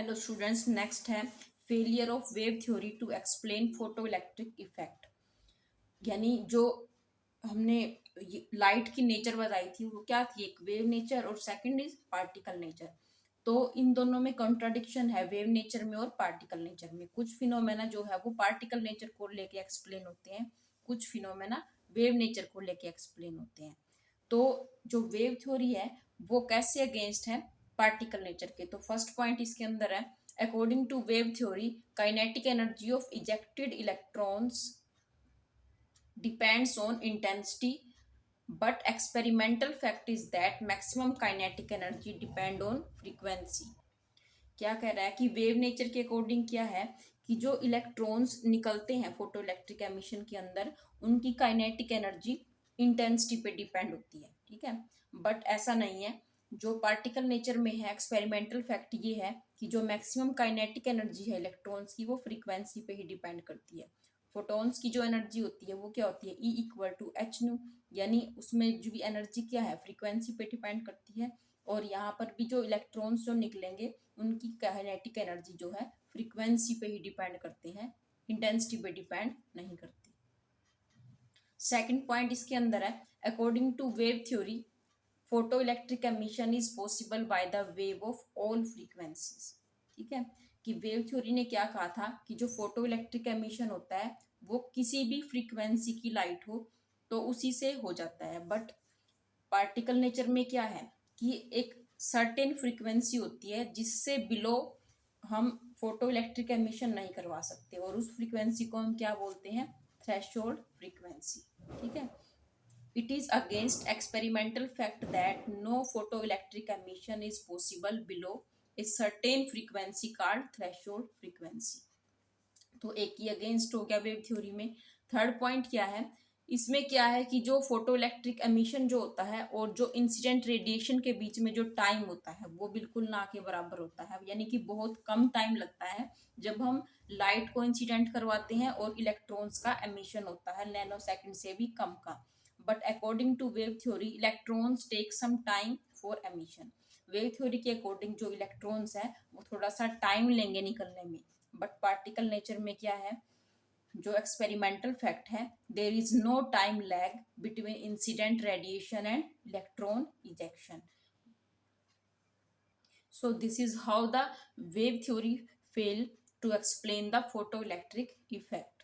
Hello students, next है failure of wave theory to explain photoelectric effect. यानी जो हमने लाइट की नेचर बताई थी वो क्या थी, एक वेव नेचर और सेकंड इज पार्टिकल नेचर। तो इन दोनों में कॉन्ट्राडिक्शन है, वेव नेचर में और पार्टिकल नेचर में। कुछ फिनोमेना जो है वो पार्टिकल नेचर को लेके एक्सप्लेन होते हैं, कुछ फिनोमेना वेव नेचर को लेके एक्सप्लेन होते हैं। तो जो वेव थ्योरी है वो कैसे अगेंस्ट है पार्टिकल नेचर के। तो फर्स्ट पॉइंट इसके अंदर है, according to wave theory kinetic energy of ejected electrons depends on intensity, but experimental fact is that maximum kinetic energy depend on frequency। क्या कह रहा है कि वेव नेचर के अकॉर्डिंग क्या है कि जो इलेक्ट्रॉन्स निकलते हैं फोटो इलेक्ट्रिक एमिशन के अंदर, उनकी काइनेटिक एनर्जी इंटेंसिटी पे डिपेंड होती है। ठीक है, बट ऐसा नहीं है। जो पार्टिकल नेचर में है, एक्सपेरिमेंटल फैक्ट ये है कि जो मैक्सिमम काइनेटिक एनर्जी है इलेक्ट्रॉन्स की वो फ्रीक्वेंसी पे ही डिपेंड करती है। फोटॉन्स की जो एनर्जी होती है वो क्या होती है, E equal to h nu, यानी उसमें जो भी एनर्जी क्या है फ्रीक्वेंसी पे डिपेंड करती है। और यहाँ पर भी जो इलेक्ट्रॉन्स जो निकलेंगे उनकी काइनेटिक एनर्जी जो है फ्रीक्वेंसी पे ही डिपेंड करते हैं, इंटेंसिटी पे डिपेंड नहीं करती। सेकंड पॉइंट इसके अंदर है, according to wave theory photoelectric emission is possible by the wave of all frequencies. ठीक है, कि वेव थ्योरी ने क्या कहा था कि जो फोटो इलेक्ट्रिक एमिशन होता है वो किसी भी फ्रीक्वेंसी की लाइट हो तो उसी से हो जाता है। बट पार्टिकल नेचर में क्या है कि एक सर्टेन फ्रीक्वेंसी होती है जिससे बिलो हम फोटो इलेक्ट्रिक एमिशन नहीं करवा सकते, और उस फ्रीक्वेंसी को हम क्या बोलते हैं, थ्रेशोल्ड फ्रीक्वेंसी। ठीक है, it is against experimental fact that no photoelectric emission is possible below a certain frequency called threshold frequency। तो एक ही अगेंस्ट हो गया वेव थ्योरी में। थर्ड पॉइंट क्या है, इसमें क्या है कि जो फोटो इलेक्ट्रिक एमिशन जो होता है और जो इंसिडेंट रेडिएशन के बीच में जो टाइम होता है वो बिल्कुल ना के बराबर होता है, यानी कि बहुत कम टाइम लगता है जब हम लाइट को इंसिडेंट करवाते हैं और इलेक्ट्रॉन्स का एमिशन होता है नैनो सेकंड से भी कम का। But according to wave theory electrons take some time for emission. Wave theory के अकॉर्डिंग जो इलेक्ट्रॉन्स है वो थोड़ा सा टाइम लेंगे निकलने में। बट पार्टिकल नेचर में क्या है, जो एक्सपेरिमेंटल फैक्ट है, there is no time lag between incident radiation and electron ejection. So this is how the wave theory fail to explain the photoelectric effect।